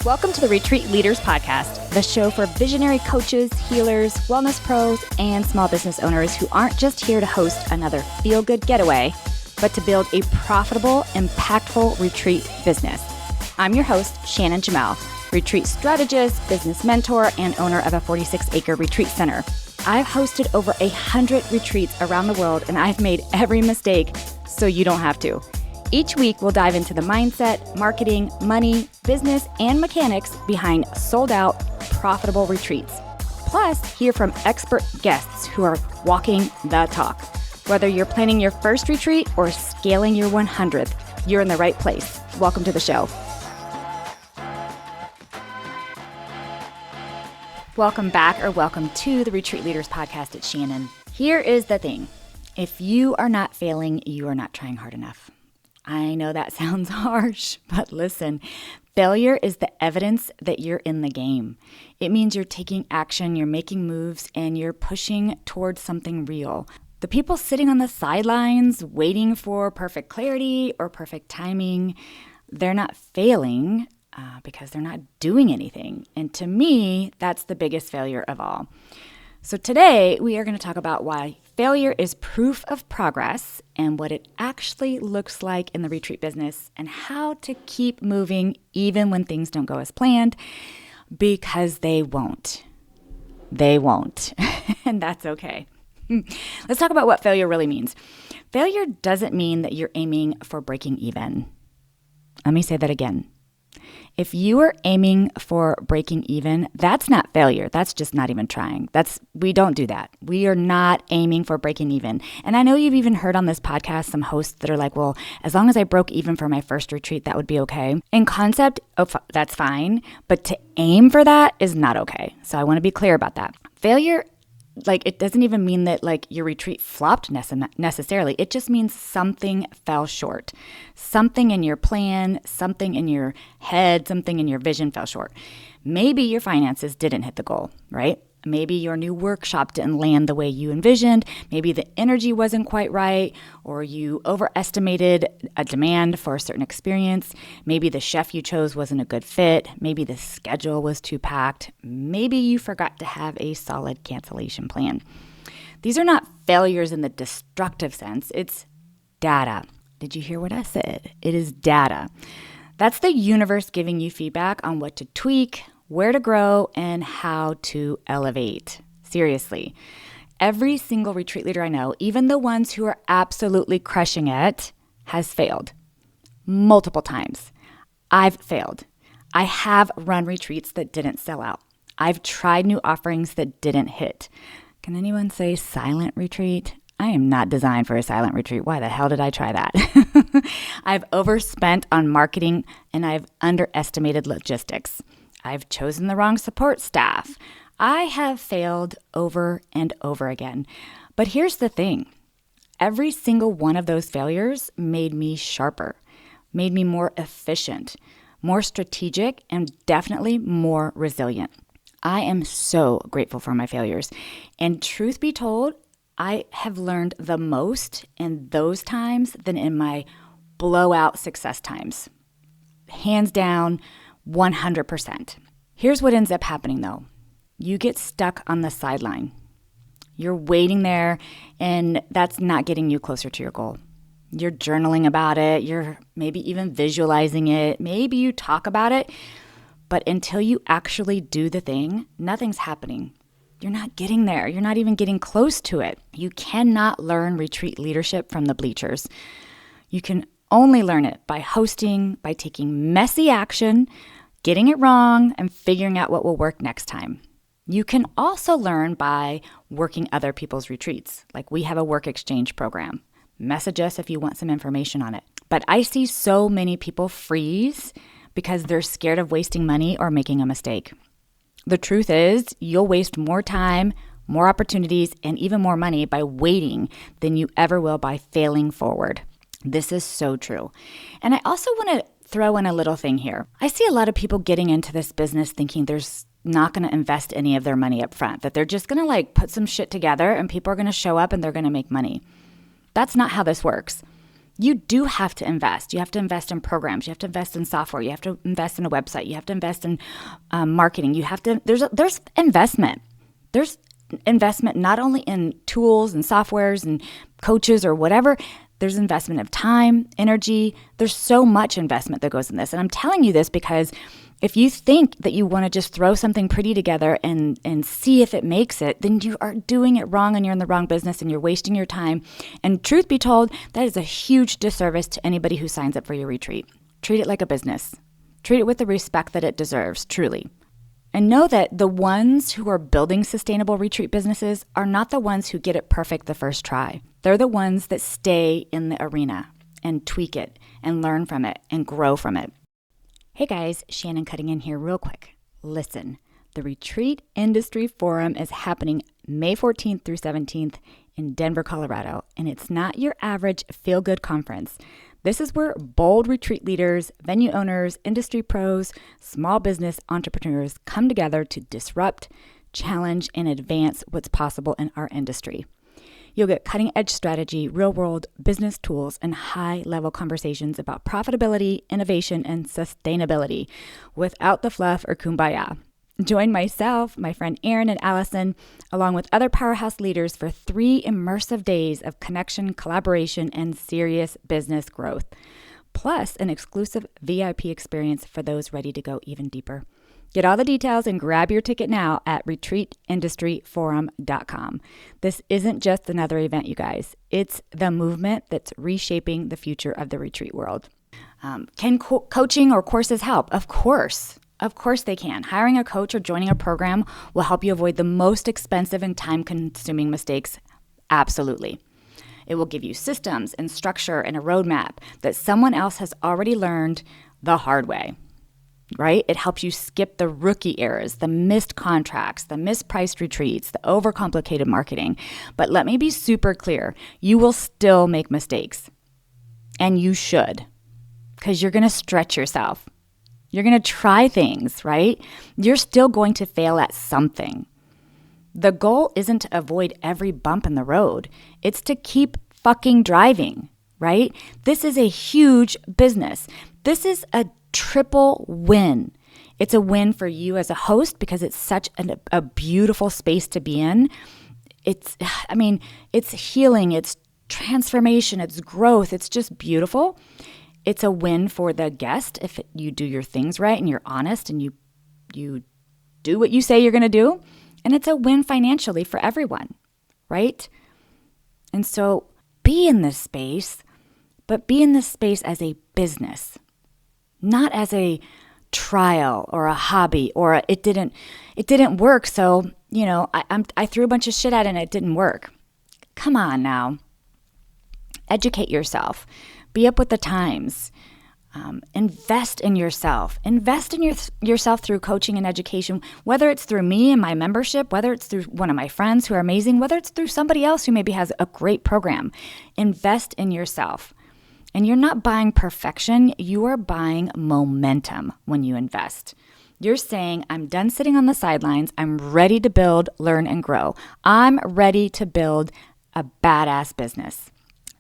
Welcome to the Retreat Leaders Podcast, the show for visionary coaches, healers, wellness pros, and small business owners who aren't just here to host another feel-good getaway, but to build a profitable, impactful retreat business. I'm your host, Shannon Jamail, retreat strategist, business mentor, and owner of a 46-acre retreat center. I've hosted over 100 retreats around the world, and I've made every mistake so you don't have to. Each week, we'll dive into the mindset, marketing, money, business, and mechanics behind sold-out, profitable retreats. Plus, hear from expert guests who are walking the talk. Whether you're planning your first retreat or scaling your 100th, you're in the right place. Welcome to the show. Welcome back, or welcome to the Retreat Leaders Podcast. It's Shannon. Here is the thing. If you are not failing, you are not trying hard enough. I know that sounds harsh, but listen, failure is the evidence that you're in the game. It means you're taking action, you're making moves, and you're pushing towards something real. The people sitting on the sidelines waiting for perfect clarity or perfect timing, they're not failing because they're not doing anything. And to me, that's the biggest failure of all. So today, we are going to talk about why failure is proof of progress and what it actually looks like in the retreat business and how to keep moving even when things don't go as planned, because they won't. They won't. And that's okay. Let's talk about what failure really means. Failure doesn't mean that you're aiming for breaking even. Let me say that again. If you are aiming for breaking even, that's not failure. That's just not even trying. We don't do that. We are not aiming for breaking even. And I know you've even heard on this podcast some hosts that are like, well, as long as I broke even for my first retreat, that would be okay. In concept, that's fine. But to aim for that is not okay. So I want to be clear about that. Failure, it doesn't even mean that your retreat flopped necessarily. It just means something fell short. Something in your plan, something in your head, something in your vision fell short. Maybe your finances didn't hit the goal, right? Maybe your new workshop didn't land the way you envisioned. Maybe the energy wasn't quite right, or you overestimated a demand for a certain experience. Maybe the chef you chose wasn't a good fit. Maybe the schedule was too packed. Maybe you forgot to have a solid cancellation plan. These are not failures in the destructive sense. It's data. Did you hear what I said? It is data. That's the universe giving you feedback on what to tweak, where to grow, and how to elevate. Seriously. Every single retreat leader I know, even the ones who are absolutely crushing it, has failed. Multiple times. I've failed. I have run retreats that didn't sell out. I've tried new offerings that didn't hit. Can anyone say silent retreat? I am not designed for a silent retreat. Why the hell did I try that? I've overspent on marketing, and I've underestimated logistics. I've chosen the wrong support staff. I have failed over and over again. But here's the thing. Every single one of those failures made me sharper, made me more efficient, more strategic, and definitely more resilient. I am so grateful for my failures. And truth be told, I have learned the most in those times than in my blowout success times. Hands down, 100%. Here's what ends up happening though. You get stuck on the sideline. You're waiting there, and that's not getting you closer to your goal. You're journaling about it. You're maybe even visualizing it. Maybe you talk about it, but until you actually do the thing, nothing's happening. You're not getting there. You're not even getting close to it. You cannot learn retreat leadership from the bleachers. You can only learn it by hosting, by taking messy action, getting it wrong, and figuring out what will work next time. You can also learn by working other people's retreats. Like we have a work exchange program. Message us if you want some information on it. But I see so many people freeze because they're scared of wasting money or making a mistake. The truth is, you'll waste more time, more opportunities, and even more money by waiting than you ever will by failing forward. This is so true. And I also want to throw in a little thing here. I see a lot of people getting into this business thinking there's not going to invest any of their money up front, that they're just going to put some shit together and people are going to show up and they're going to make money. That's not how this works. You do have to invest. You have to invest in programs. You have to invest in software. You have to invest in a website. You have to invest in marketing. There's investment. There's investment not only in tools and softwares and coaches or whatever. There's investment of time, energy. There's so much investment that goes in this. And I'm telling you this because if you think that you want to just throw something pretty together and see if it makes it, then you are doing it wrong and you're in the wrong business and you're wasting your time. And truth be told, that is a huge disservice to anybody who signs up for your retreat. Treat it like a business. Treat it with the respect that it deserves, truly. And know that the ones who are building sustainable retreat businesses are not the ones who get it perfect the first try. They're the ones that stay in the arena and tweak it and learn from it and grow from it. Hey guys, Shannon cutting in here real quick. Listen, the Retreat Industry Forum is happening May 14th through 17th in Denver, Colorado, and it's not your average feel-good conference. This is where bold retreat leaders, venue owners, industry pros, small business entrepreneurs come together to disrupt, challenge, and advance what's possible in our industry. You'll get cutting-edge strategy, real-world business tools, and high-level conversations about profitability, innovation, and sustainability without the fluff or kumbaya. Join myself, my friend Erin and Allison, along with other powerhouse leaders for 3 immersive days of connection, collaboration, and serious business growth, plus an exclusive VIP experience for those ready to go even deeper. Get all the details and grab your ticket now at retreatindustryforum.com. This isn't just another event, you guys. It's the movement that's reshaping the future of the retreat world. Can coaching or courses help? Of course. Of course they can. Hiring a coach or joining a program will help you avoid the most expensive and time-consuming mistakes. Absolutely. It will give you systems and structure and a roadmap that someone else has already learned the hard way. Right? It helps you skip the rookie errors, the missed contracts, the mispriced retreats, the overcomplicated marketing. But let me be super clear. You will still make mistakes. And you should. Because you're going to stretch yourself. You're going to try things, right? You're still going to fail at something. The goal isn't to avoid every bump in the road. It's to keep fucking driving, right? This is a huge business. This is a triple win. It's a win for you as a host because it's such a beautiful space to be in. It's healing, it's transformation, it's growth. It's just beautiful. It's a win for the guest if you do your things right and you're honest and you do what you say you're going to do. And it's a win financially for everyone, right? And so be in this space, but be in this space as a business. Not as a trial or a hobby or it didn't work. So, I threw a bunch of shit at it and it didn't work. Come on now. Educate yourself. Be up with the times. Invest in yourself. Invest in yourself through coaching and education, whether it's through me and my membership, whether it's through one of my friends who are amazing, whether it's through somebody else who maybe has a great program. Invest in yourself. And you're not buying perfection, you are buying momentum when you invest. You're saying, I'm done sitting on the sidelines, I'm ready to build, learn, and grow. I'm ready to build a badass business.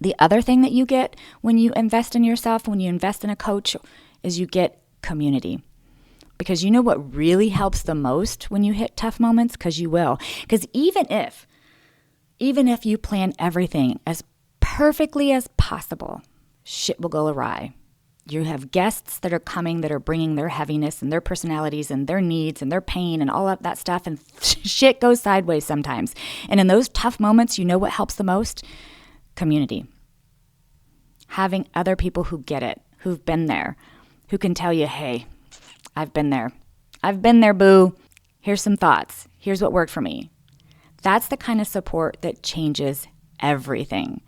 The other thing that you get when you invest in yourself, when you invest in a coach, is you get community. Because you know what really helps the most when you hit tough moments? Because you will. Because even if you plan everything as perfectly as possible, shit will go awry. You have guests that are coming that are bringing their heaviness and their personalities and their needs and their pain and all of that stuff, and shit goes sideways sometimes. And in those tough moments, you know what helps the most? Community. Having other people who get it, who've been there, who can tell you, hey, I've been there. I've been there, boo. Here's some thoughts. Here's what worked for me. That's the kind of support that changes everything.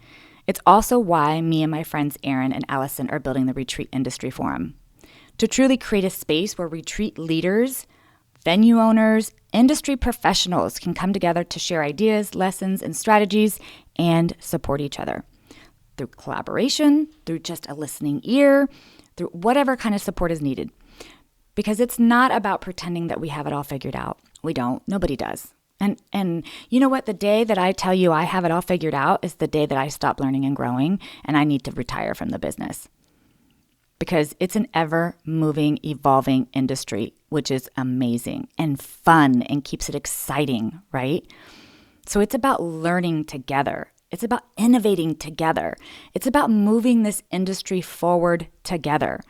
It's also why me and my friends Erin and Allison are building the Retreat Industry Forum. To truly create a space where retreat leaders, venue owners, industry professionals can come together to share ideas, lessons, and strategies and support each other. Through collaboration, through just a listening ear, through whatever kind of support is needed. Because it's not about pretending that we have it all figured out. We don't. Nobody does. And you know what? The day that I tell you I have it all figured out is the day that I stop learning and growing and I need to retire from the business. Because it's an ever-moving, evolving industry, which is amazing and fun and keeps it exciting, right? So it's about learning together. It's about innovating together. It's about moving this industry forward together.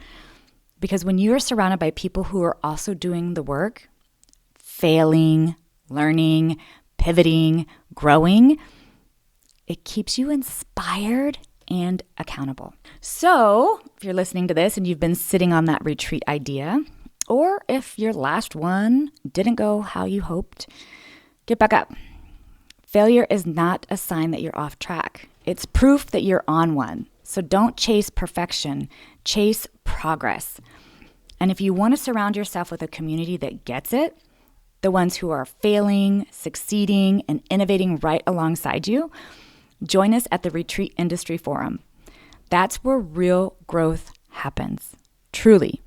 Because when you are surrounded by people who are also doing the work, failing, learning, pivoting, growing, it keeps you inspired and accountable. So if you're listening to this and you've been sitting on that retreat idea, or if your last one didn't go how you hoped, get back up. Failure is not a sign that you're off track. It's proof that you're on one. So don't chase perfection, chase progress. And if you want to surround yourself with a community that gets it, the ones who are failing, succeeding, and innovating right alongside you, join us at the Retreat Industry Forum. That's where real growth happens, truly.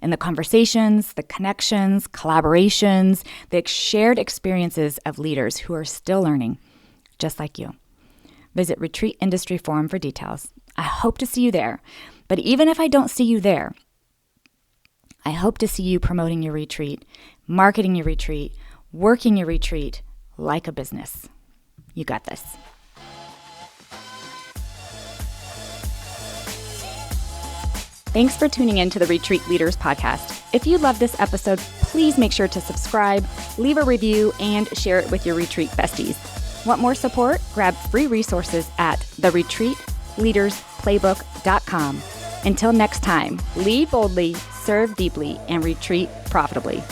In the conversations, the connections, collaborations, the shared experiences of leaders who are still learning, just like you. Visit Retreat Industry Forum for details. I hope to see you there. But even if I don't see you there, I hope to see you promoting your retreat, marketing your retreat, working your retreat like a business. You got this. Thanks for tuning in to the Retreat Leaders Podcast. If you love this episode, please make sure to subscribe, leave a review, and share it with your retreat besties. Want more support? Grab free resources at theretreatleadersplaybook.com. Until next time, lead boldly, serve deeply, and retreat profitably.